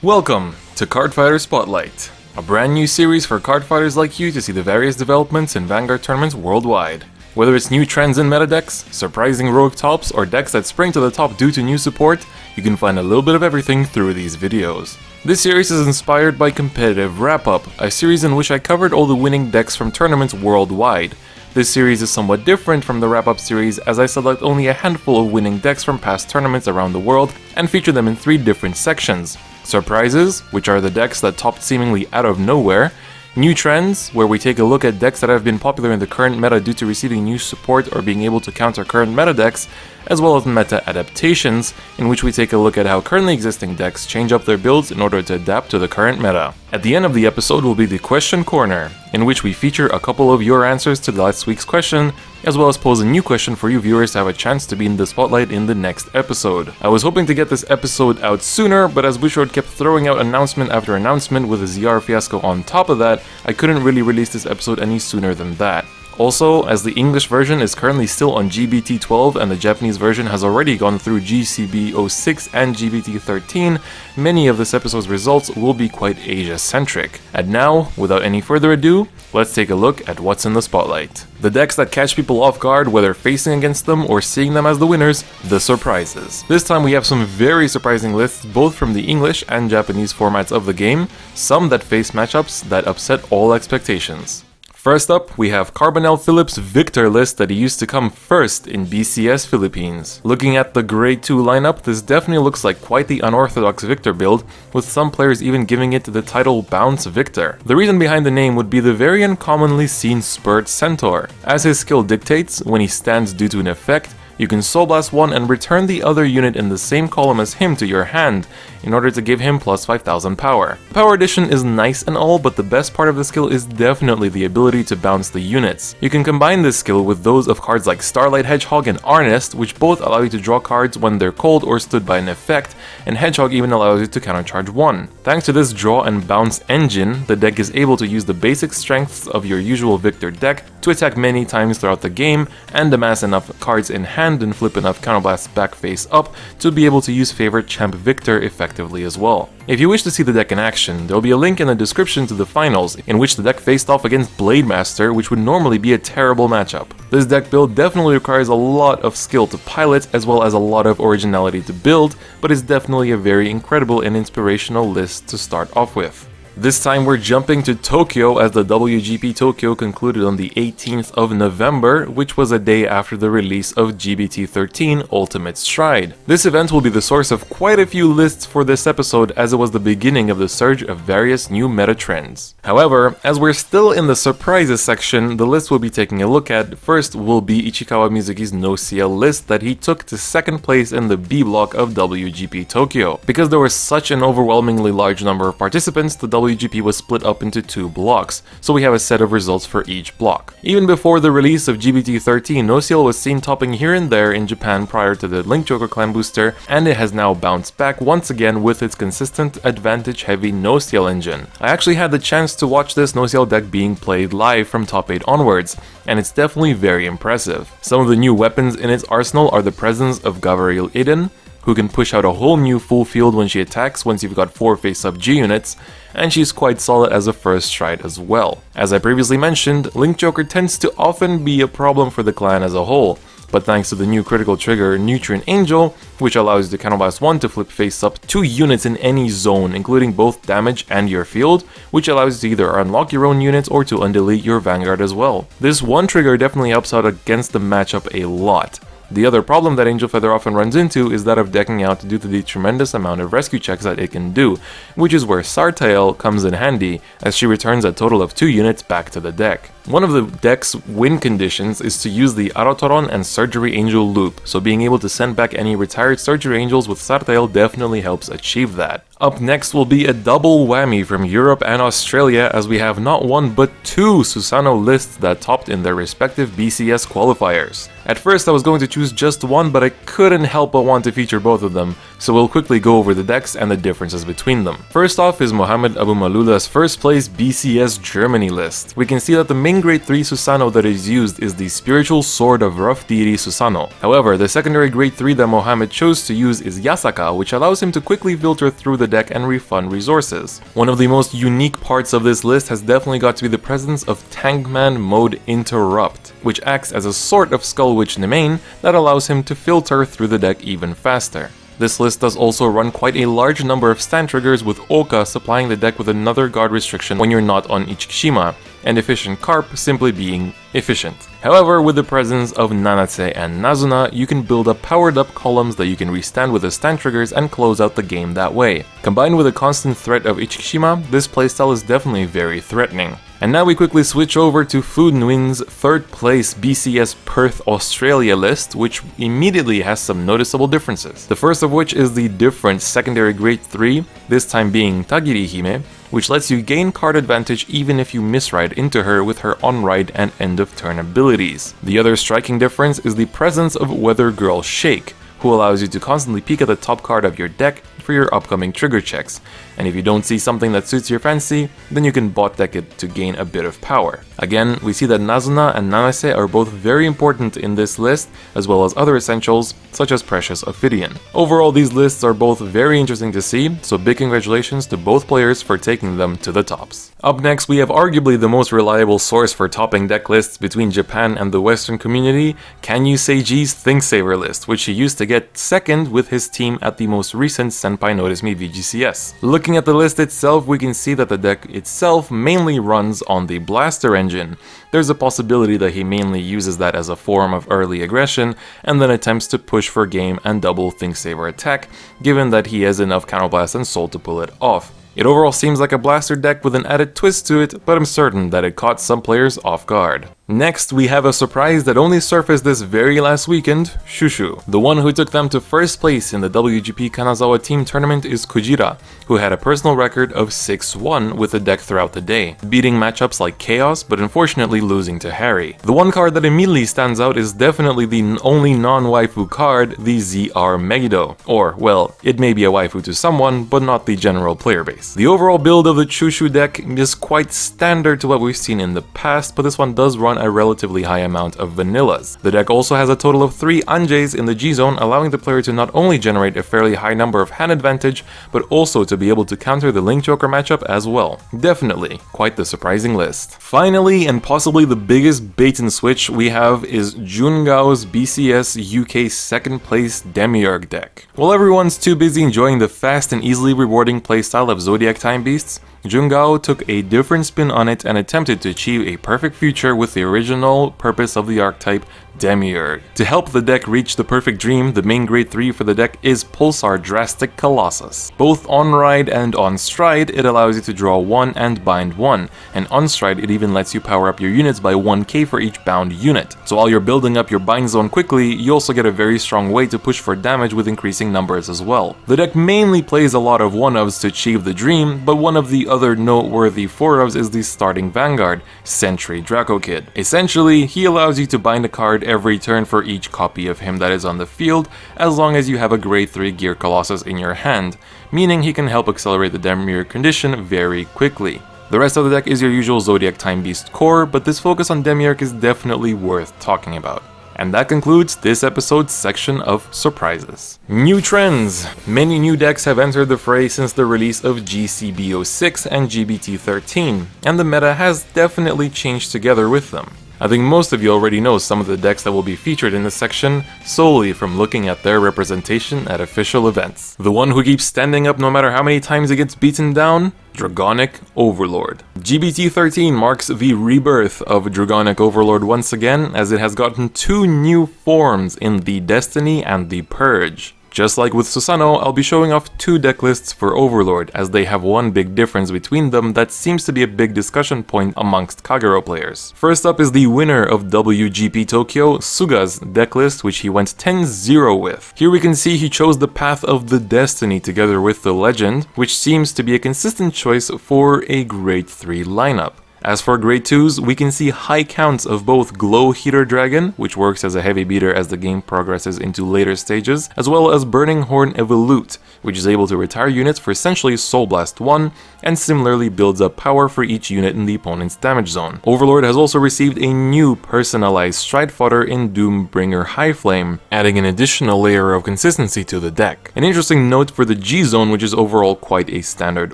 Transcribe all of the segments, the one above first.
Welcome to Cardfighter Spotlight, a brand new series for cardfighters like you to see the various developments in Vanguard tournaments worldwide. Whether it's new trends in meta decks, surprising rogue tops, or decks that spring to the top due to new support, you can find a little bit of everything through these videos. This series is inspired by Competitive Wrap-Up, a series in which I covered all the winning decks from tournaments worldwide. This series is somewhat different from the Wrap-Up series as I select only a handful of winning decks from past tournaments around the world and feature them in 3 different sections. Surprises, which are the decks that topped seemingly out of nowhere. New trends, where we take a look at decks that have been popular in the current meta due to receiving new support or being able to counter current meta decks, as well as meta adaptations, in which we take a look at how currently existing decks change up their builds in order to adapt to the current meta. At the end of the episode will be the Question Corner, in which we feature a couple of your answers to last week's question, as well as pose a new question for you viewers to have a chance to be in the spotlight in the next episode. I was hoping to get this episode out sooner, but as Wishroad kept throwing out announcement after announcement with a ZR fiasco on top of that, I couldn't really release this episode any sooner than that. Also, as the English version is currently still on GBT12 and the Japanese version has already gone through GCB06 and GBT13, many of this episode's results will be quite Asia-centric. And now, without any further ado, let's take a look at what's in the spotlight. The decks that catch people off guard, whether facing against them or seeing them as the winners, the surprises. This time we have some very surprising lists both from the English and Japanese formats of the game, some that face matchups that upset all expectations. First up, we have Carbonell Phillips' Victor list that he used to come first in BCS Philippines. Looking at the Grade 2 lineup, this definitely looks like quite the unorthodox Victor build, with some players even giving it the title Bounce Victor. The reason behind the name would be the very uncommonly seen Spurt Centaur. As his skill dictates, when he stands due to an effect, you can Soul Blast one and return the other unit in the same column as him to your hand, in order to give him plus 5000 power. Power addition is nice and all, but the best part of the skill is definitely the ability to bounce the units. You can combine this skill with those of cards like Starlight Hedgehog and Arnest, which both allow you to draw cards when they're cold or stood by an effect, and Hedgehog even allows you to countercharge one. Thanks to this draw and bounce engine, the deck is able to use the basic strengths of your usual Victor deck to attack many times throughout the game and amass enough cards in hand and flip enough counterblasts back face up to be able to use favorite champ Victor effectively as well. If you wish to see the deck in action, there will be a link in the description to the finals, in which the deck faced off against Blade Master, which would normally be a terrible matchup. This deck build definitely requires a lot of skill to pilot as well as a lot of originality to build, but is definitely a very incredible and inspirational list to start off with. This time we're jumping to Tokyo as the WGP Tokyo concluded on the 18th of November, which was a day after the release of GBT13 Ultimate Stride. This event will be the source of quite a few lists for this episode as it was the beginning of the surge of various new meta trends. However, as we're still in the surprises section, the list we'll be taking a look at first will be Ichikawa Mizuki's No CL list that he took to 2nd place in the B block of WGP Tokyo. Because there was such an overwhelmingly large number of participants, the WGP was split up into 2 blocks, so we have a set of results for each block. Even before the release of GBT13, NoCL was seen topping here and there in Japan prior to the Link Joker Clan booster, and it has now bounced back once again with its consistent advantage-heavy NoCL engine. I actually had the chance to watch this NoCL deck being played live from top 8 onwards, and it's definitely very impressive. Some of the new weapons in its arsenal are the presence of Gavriel Iden, who can push out a whole new full field when she attacks once you've got 4 face-up G units, and she's quite solid as a first stride as well. As I previously mentioned, Link Joker tends to often be a problem for the clan as a whole, but thanks to the new critical trigger Nutrient Angel, which allows you to counterblast 1 to flip face-up 2 units in any zone, including both damage and your field, which allows you to either unlock your own units or to undelete your Vanguard as well. This one trigger definitely helps out against the matchup a lot. The other problem that Angel Feather often runs into is that of decking out due to the tremendous amount of rescue checks that it can do, which is where Sartael comes in handy, as she returns a total of 2 units back to the deck. One of the deck's win conditions is to use the Arotoron and Surgery Angel loop, so being able to send back any retired Surgery Angels with Sartael definitely helps achieve that. Up next will be a double whammy from Europe and Australia, as we have not 1 but 2 Susano lists that topped in their respective BCS qualifiers. At first I was going to choose just one, but I couldn't help but want to feature both of them, so we'll quickly go over the decks and the differences between them. First off is Mohammed Abu Malula's first place BCS Germany list. We can see that the main grade 3 Susanoo that is used is the Spiritual Sword of Rough Deity Susanoo. However, the secondary grade 3 that Mohammed chose to use is Yasaka, which allows him to quickly filter through the deck and refund resources. One of the most unique parts of this list has definitely got to be the presence of Tankman Mode Interrupt, which acts as a sort of Skull Witch Nemain that allows him to filter through the deck even faster. This list does also run quite a large number of stand triggers, with Oka supplying the deck with another guard restriction when you're not on Ichikishima, and Efficient Carp simply being efficient. However, with the presence of Nanatse and Nazuna, you can build up powered up columns that you can restand with the stand triggers and close out the game that way. Combined with the constant threat of Ichikishima, this playstyle is definitely very threatening. And now we quickly switch over to Food Nguyen's third place BCS Perth Australia list, which immediately has some noticeable differences. The first of which is the different secondary grade 3, this time being Tagiri Hime, which lets you gain card advantage even if you misride into her with her on-ride and end of turn abilities. The other striking difference is the presence of Weather Girl Shake, who allows you to constantly peek at the top card of your deck for your upcoming trigger checks, and if you don't see something that suits your fancy, then you can bot deck it to gain a bit of power. Again, we see that Nazuna and Nanase are both very important in this list, as well as other essentials such as Precious Ophidian. Overall, these lists are both very interesting to see, so big congratulations to both players for taking them to the tops. Up next, we have arguably the most reliable source for topping deck lists between Japan and the Western community, Kanyu Seiji's ThinkSaver list, which he used to get second with his team at the most recent Senpai Notice Me VGCS. Looking at the list itself, we can see that the deck itself mainly runs on the Blaster engine. There's a possibility that he mainly uses that as a form of early aggression and then attempts to push for game and double ThinkSaver attack, given that he has enough Counterblast and Soul to pull it off. It overall seems like a blaster deck with an added twist to it, but I'm certain that it caught some players off guard. Next, we have a surprise that only surfaced this very last weekend, Shushu. The one who took them to first place in the WGP Kanazawa team tournament is Kujira, who had a personal record of 6-1 with the deck throughout the day, beating matchups like Chaos, but unfortunately losing to Harry. The one card that immediately stands out is definitely the only non-waifu card, the ZR Megiddo. Or, well, it may be a waifu to someone, but not the general player base. The overall build of the Shushu deck is quite standard to what we've seen in the past, but this one does run a relatively high amount of vanillas. The deck also has a total of 3 Anjays in the G-Zone, allowing the player to not only generate a fairly high number of hand advantage, but also to be able to counter the Link Joker matchup as well. Definitely quite the surprising list. Finally, and possibly the biggest bait and switch we have, is Jungao's BCS UK second place Demiurge deck. While everyone's too busy enjoying the fast and easily rewarding playstyle of Zodiac Time Beasts, Jungao took a different spin on it and attempted to achieve a perfect future with the original purpose of the archetype, Demiurge. To help the deck reach the perfect dream, the main grade 3 for the deck is Pulsar Drastic Colossus. Both on ride and on stride, it allows you to draw 1 and bind 1, and on stride it even lets you power up your units by 1k for each bound unit. So while you're building up your bind zone quickly, you also get a very strong way to push for damage with increasing numbers as well. The deck mainly plays a lot of 1-ofs to achieve the dream, but one of the other noteworthy 4-ofs is the starting Vanguard, Sentry Draco Kid. Essentially, he allows you to bind a card every turn for each copy of him that is on the field, as long as you have a grade 3 Gear Colossus in your hand, meaning he can help accelerate the Demiurge condition very quickly. The rest of the deck is your usual Zodiac Time Beast core, but this focus on Demiurge is definitely worth talking about. And that concludes this episode's section of surprises. New trends! Many new decks have entered the fray since the release of GCB06 and GBT13, and the meta has definitely changed together with them. I think most of you already know some of the decks that will be featured in this section solely from looking at their representation at official events. The one who keeps standing up no matter how many times it gets beaten down? Dragonic Overlord. GBT13 marks the rebirth of Dragonic Overlord once again, as it has gotten 2 new forms in the Destiny and the Purge. Just like with Susanoo, I'll be showing off 2 deck lists for Overlord, as they have one big difference between them that seems to be a big discussion point amongst Kagero players. First up is the winner of WGP Tokyo, Suga's deck list, which he went 10-0 with. Here we can see he chose the path of the Destiny together with the Legend, which seems to be a consistent choice for a grade 3 lineup. As for grade 2s, we can see high counts of both Glow Heater Dragon, which works as a heavy beater as the game progresses into later stages, as well as Burning Horn Evolute, which is able to retire units for essentially Soul Blast 1, and similarly builds up power for each unit in the opponent's damage zone. Overlord has also received a new personalized Stride Fodder in Doombringer High Flame, adding an additional layer of consistency to the deck. An interesting note for the G zone, which is overall quite a standard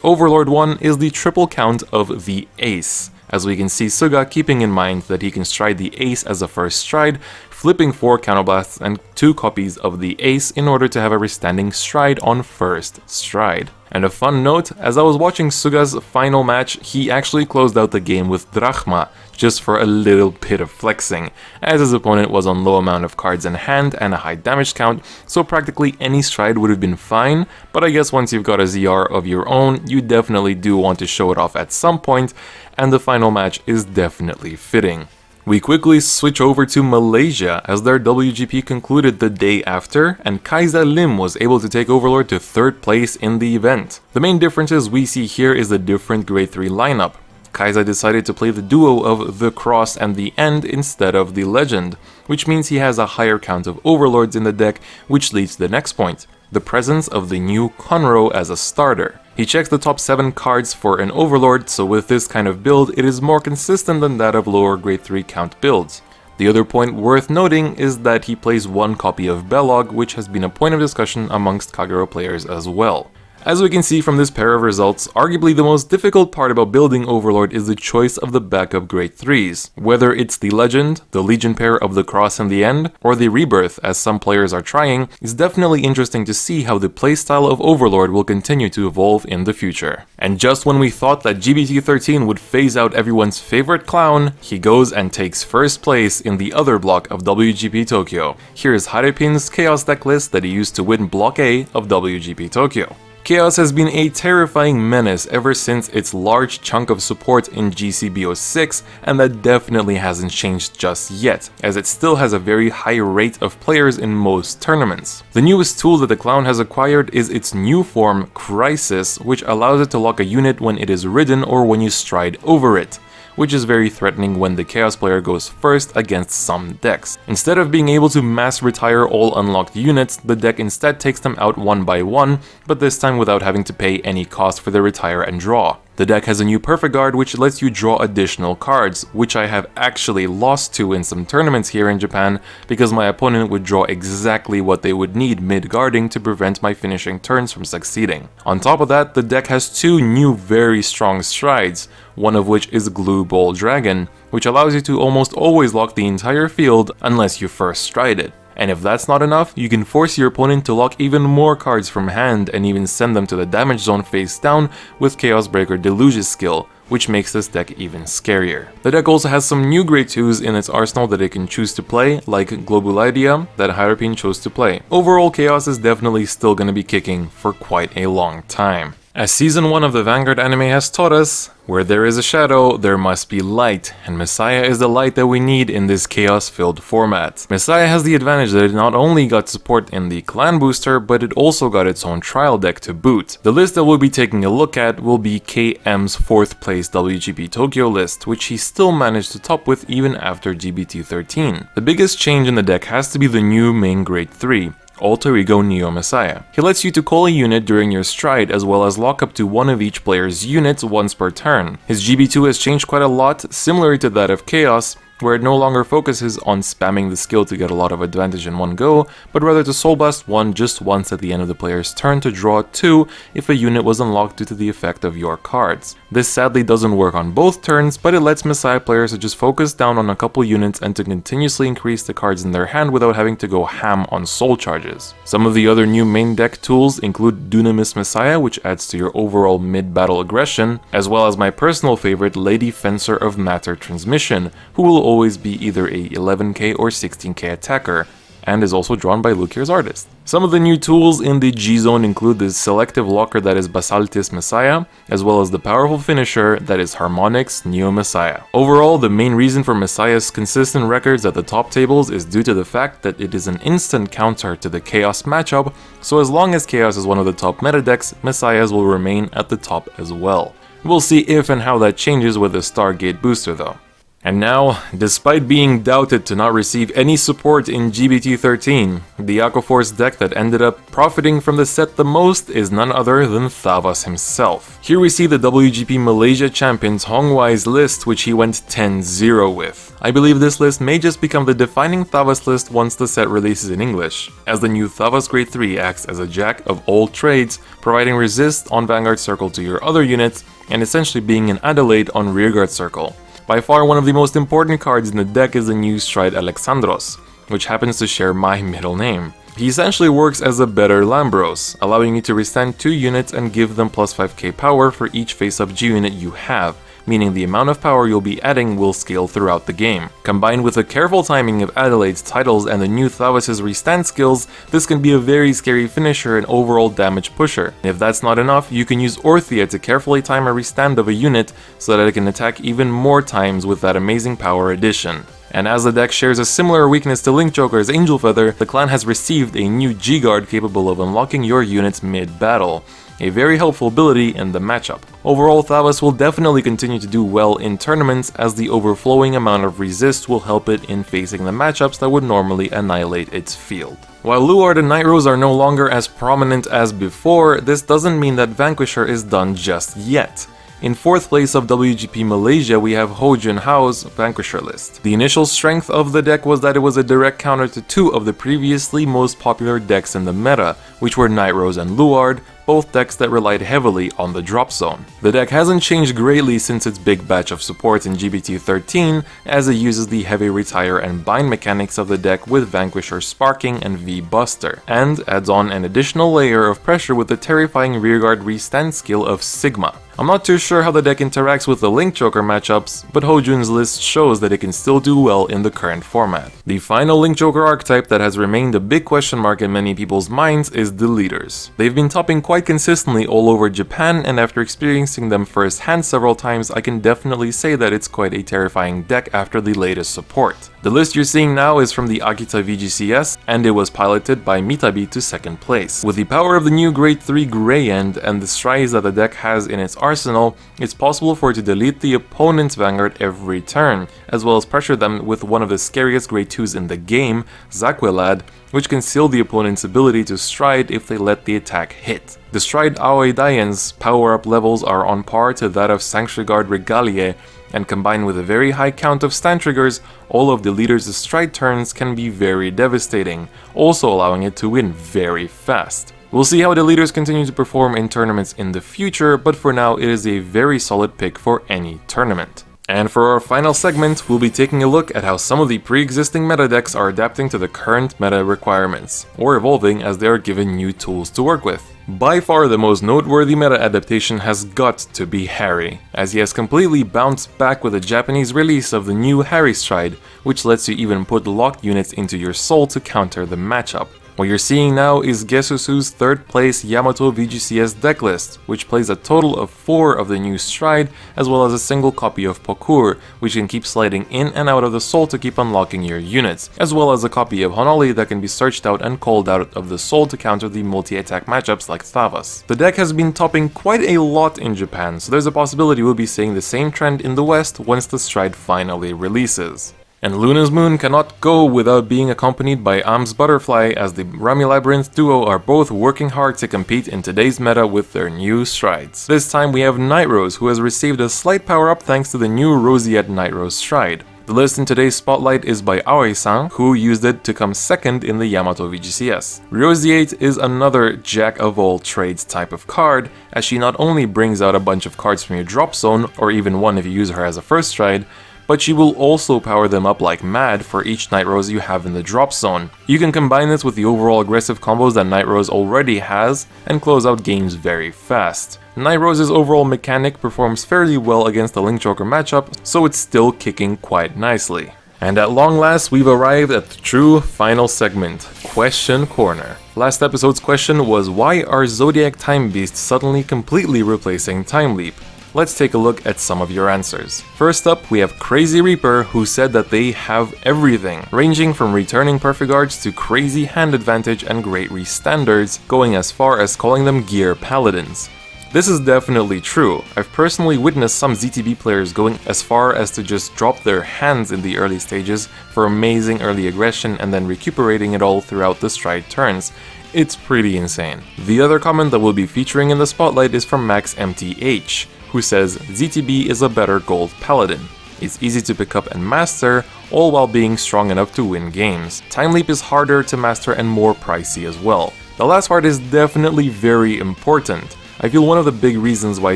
Overlord one, is the triple count of the Ace. As we can see Suga keeping in mind that he can stride the Ace as a first stride, flipping 4 counterblasts and 2 copies of the Ace in order to have a restanding stride on first stride. And a fun note, as I was watching Suga's final match, he actually closed out the game with Drachma, just for a little bit of flexing, as his opponent was on low amount of cards in hand and a high damage count, so practically any stride would have been fine, but I guess once you've got a ZR of your own, you definitely do want to show it off at some point, and the final match is definitely fitting. We quickly switch over to Malaysia as their WGP concluded the day after, and Kaiza Lim was able to take Overlord to 3rd place in the event. The main differences we see here is the different grade 3 lineup. Kaiza decided to play the duo of the Cross and the End instead of the Legend, which means he has a higher count of Overlords in the deck, which leads to the next point, the presence of the new Conro as a starter. He checks the top 7 cards for an Overlord, so with this kind of build, it is more consistent than that of lower grade 3 count builds. The other point worth noting is that he plays 1 copy of Belog, which has been a point of discussion amongst Kagero players as well. As we can see from this pair of results, arguably the most difficult part about building Overlord is the choice of the backup grade 3s. Whether it's the Legend, the Legion pair of the Cross and the End, or the Rebirth as some players are trying, it's definitely interesting to see how the playstyle of Overlord will continue to evolve in the future. And just when we thought that GBT13 would phase out everyone's favorite clown, he goes and takes 1st place in the other block of WGP Tokyo. Here's Harepin's Chaos deck list that he used to win Block A of WGP Tokyo. Chaos has been a terrifying menace ever since its large chunk of support in GCBO6, and that definitely hasn't changed just yet, as it still has a very high rate of players in most tournaments. The newest tool that the clown has acquired is its new form, Crisis, which allows it to lock a unit when it is ridden or when you stride over it, which is very threatening when the Chaos player goes first against some decks. Instead of being able to mass retire all unlocked units, the deck instead takes them out one by one, but this time without having to pay any cost for the retire and draw. The deck has a new Perfect Guard which lets you draw additional cards, which I have actually lost to in some tournaments here in Japan because my opponent would draw exactly what they would need mid-guarding to prevent my finishing turns from succeeding. On top of that, the deck has 2 new very strong strides, one of which is Glue Ball Dragon, which allows you to almost always lock the entire field unless you first stride it. And if that's not enough, you can force your opponent to lock even more cards from hand and even send them to the damage zone face down with Chaos Breaker Deluge's skill, which makes this deck even scarier. The deck also has some new grade 2s in its arsenal that it can choose to play, like Globulidia that Harepin chose to play. Overall, Chaos is definitely still gonna be kicking for quite a long time. As Season 1 of the Vanguard anime has taught us, where there is a shadow, there must be light, and Messiah is the light that we need in this chaos-filled format. Messiah has the advantage that it not only got support in the clan booster, but it also got its own trial deck to boot. The list that we'll be taking a look at will be KM's 4th place WGP Tokyo list, which he still managed to top with even after GBT13. The biggest change in the deck has to be the new main grade 3. Alter Ego Neo Messiah. He lets you to call a unit during your stride as well as lock up to one of each player's units once per turn. His GB2 has changed quite a lot, similar to that of Chaos, where it no longer focuses on spamming the skill to get a lot of advantage in one go, but rather to Soul Blast 1 just once at the end of the player's turn to draw 2 if a unit was unlocked due to the effect of your cards. This sadly doesn't work on both turns, but it lets Messiah players to just focus down on a couple units and to continuously increase the cards in their hand without having to go ham on soul charges. Some of the other new main deck tools include Dunamis Messiah, which adds to your overall mid-battle aggression, as well as my personal favorite Lady Fencer of Matter Transmission, who will always be either a 11k or 16k attacker, and is also drawn by Lukier's artist. Some of the new tools in the G-Zone include the selective locker that is Basaltis Messiah, as well as the powerful finisher that is Harmonix Neo Messiah. Overall, the main reason for Messiah's consistent records at the top tables is due to the fact that it is an instant counter to the Chaos matchup, so as long as Chaos is one of the top meta decks, Messiahs will remain at the top as well. We'll see if and how that changes with the Stargate booster though. And now, despite being doubted to not receive any support in GBT13, the Aquaforce deck that ended up profiting from the set the most is none other than Thavas himself. Here we see the WGP Malaysia champions Hong Wai's list, which he went 10-0 with. I believe this list may just become the defining Thavas list once the set releases in English, as the new Thavas Grade 3 acts as a jack of all trades, providing resist on Vanguard Circle to your other units, and essentially being an Adelaide on Rearguard Circle. By far one of the most important cards in the deck is the new Stride Alexandros, which happens to share my middle name. He essentially works as a better Lambros, allowing you to restand 2 units and give them plus 5k power for each face-up G unit you have, meaning the amount of power you'll be adding will scale throughout the game. Combined with the careful timing of Adelaide's titles and the new Thavas' restand skills, this can be a very scary finisher and overall damage pusher. If that's not enough, you can use Orthia to carefully time a restand of a unit so that it can attack even more times with that amazing power addition. And as the deck shares a similar weakness to Link Joker's Angel Feather, the clan has received a new G-Guard capable of unlocking your units mid-battle, a very helpful ability in the matchup. Overall, Thavas will definitely continue to do well in tournaments, as the overflowing amount of resist will help it in facing the matchups that would normally annihilate its field. While Luard and Night Rose are no longer as prominent as before, this doesn't mean that Vanquisher is done just yet. In 4th place of WGP Malaysia, we have Ho Jun Hao's Vanquisher list. The initial strength of the deck was that it was a direct counter to 2 of the previously most popular decks in the meta, which were Night Rose and Luard, both decks that relied heavily on the drop zone. The deck hasn't changed greatly since its big batch of supports in GBT13, as it uses the heavy retire and bind mechanics of the deck with Vanquisher Sparking and V-Buster, and adds on an additional layer of pressure with the terrifying rearguard restand skill of Sigma. I'm not too sure how the deck interacts with the Link Joker matchups, but Hojun's list shows that it can still do well in the current format. The final Link Joker archetype that has remained a big question mark in many people's minds is the leaders. They've been topping quite consistently all over Japan, and after experiencing them firsthand several times, I can definitely say that it's quite a terrifying deck after the latest support. The list you're seeing now is from the Akita VGCS, and it was piloted by Mitabi to 2nd place. With the power of the new Grade 3 Grey End and the strides that the deck has in its arsenal, it's possible for it to delete the opponent's Vanguard every turn, as well as pressure them with one of the scariest Grade 2s in the game, Zaquelad, which can seal the opponent's ability to stride if they let the attack hit. The Stride Aoi Daien's power-up levels are on par to that of Sanctuary Guard Regalie, and combined with a very high count of stand triggers, all of the leader's stride turns can be very devastating, also allowing it to win very fast. We'll see how the leaders continue to perform in tournaments in the future, but for now it is a very solid pick for any tournament. And for our final segment, we'll be taking a look at how some of the pre-existing meta decks are adapting to the current meta requirements, or evolving as they are given new tools to work with. By far the most noteworthy meta adaptation has got to be Harry, as he has completely bounced back with the Japanese release of the new Harry Stride, which lets you even put locked units into your soul to counter the matchup. What you're seeing now is Gesusu's 3rd place Yamato VGCS decklist, which plays a total of 4 of the new Stride, as well as a single copy of Pokur, which can keep sliding in and out of the soul to keep unlocking your units, as well as a copy of Honoli that can be searched out and called out of the soul to counter the multi-attack matchups like Thavas. The deck has been topping quite a lot in Japan, so there's a possibility we'll be seeing the same trend in the West once the Stride finally releases. And Luna's Moon cannot go without being accompanied by Am's Butterfly, as the Rami Labyrinth duo are both working hard to compete in today's meta with their new strides. This time we have Night Rose, who has received a slight power up thanks to the new Roseate Night Rose Stride. The list in today's spotlight is by Aoi-san, who used it to come 2nd in the Yamato VGCS. Roseate is another jack of all trades type of card, as she not only brings out a bunch of cards from your drop zone, or even one if you use her as a first stride, but she will also power them up like mad for each Night Rose you have in the drop zone. You can combine this with the overall aggressive combos that Night Rose already has, and close out games very fast. Night Rose's overall mechanic performs fairly well against the Link Joker matchup, so it's still kicking quite nicely. And at long last, we've arrived at the true final segment, Question Corner. Last episode's question was, why are Zodiac Time Beasts suddenly completely replacing Time Leap? Let's take a look at some of your answers. First up, we have Crazy Reaper, who said that they have everything, ranging from returning Perfect Guards to crazy hand advantage and great restandards, going as far as calling them Gear Paladins. This is definitely true. I've personally witnessed some ZTB players going as far as to just drop their hands in the early stages for amazing early aggression and then recuperating it all throughout the stride turns. It's pretty insane. The other comment that we'll be featuring in the spotlight is from MaxMTH, who says ZTB is a better gold paladin. It's easy to pick up and master, all while being strong enough to win games. Time Leap is harder to master and more pricey as well. The last part is definitely very important. I feel one of the big reasons why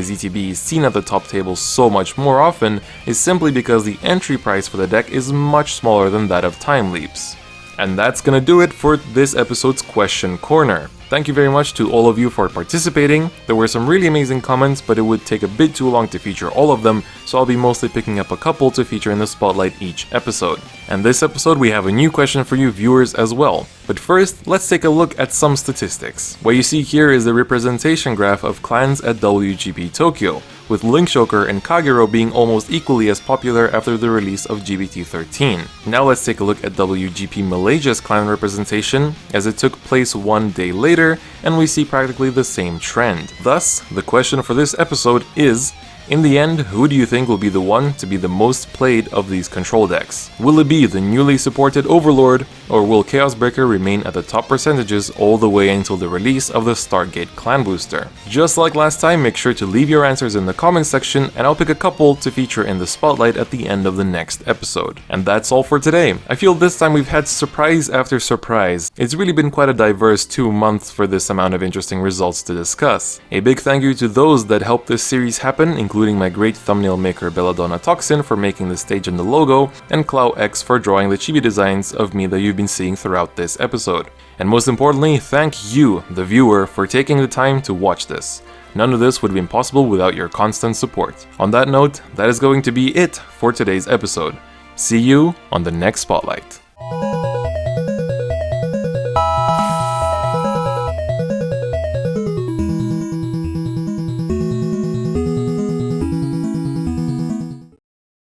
ZTB is seen at the top table so much more often is simply because the entry price for the deck is much smaller than that of Time Leaps. And that's gonna do it for this episode's Question Corner. Thank you very much to all of you for participating. There were some really amazing comments, but it would take a bit too long to feature all of them, so I'll be mostly picking up a couple to feature in the spotlight each episode. And this episode we have a new question for you viewers as well. But first, let's take a look at some statistics. What you see here is the representation graph of clans at WGP Tokyo, with Linkshoker and Kagero being almost equally as popular after the release of GBT13. Now let's take a look at WGP Malaysia's clan representation, as it took place one day later, and we see practically the same trend. Thus, the question for this episode is, in the end, who do you think will be the one to be the most played of these control decks? Will it be the newly supported Overlord, or will Chaosbreaker remain at the top percentages all the way until the release of the Stargate Clan Booster? Just like last time, make sure to leave your answers in the comments section, and I'll pick a couple to feature in the spotlight at the end of the next episode. And that's all for today. I feel this time we've had surprise after surprise. It's really been quite a diverse 2 months for this amount of interesting results to discuss. A big thank you to those that helped this series happen, including my great thumbnail maker Belladonna Toxin for making the stage and the logo, and ClowX for drawing the chibi designs of me that you've been seeing throughout this episode. And most importantly, thank you, the viewer, for taking the time to watch this. None of this would have been possible without your constant support. On that note, that is going to be it for today's episode. See you on the next Spotlight.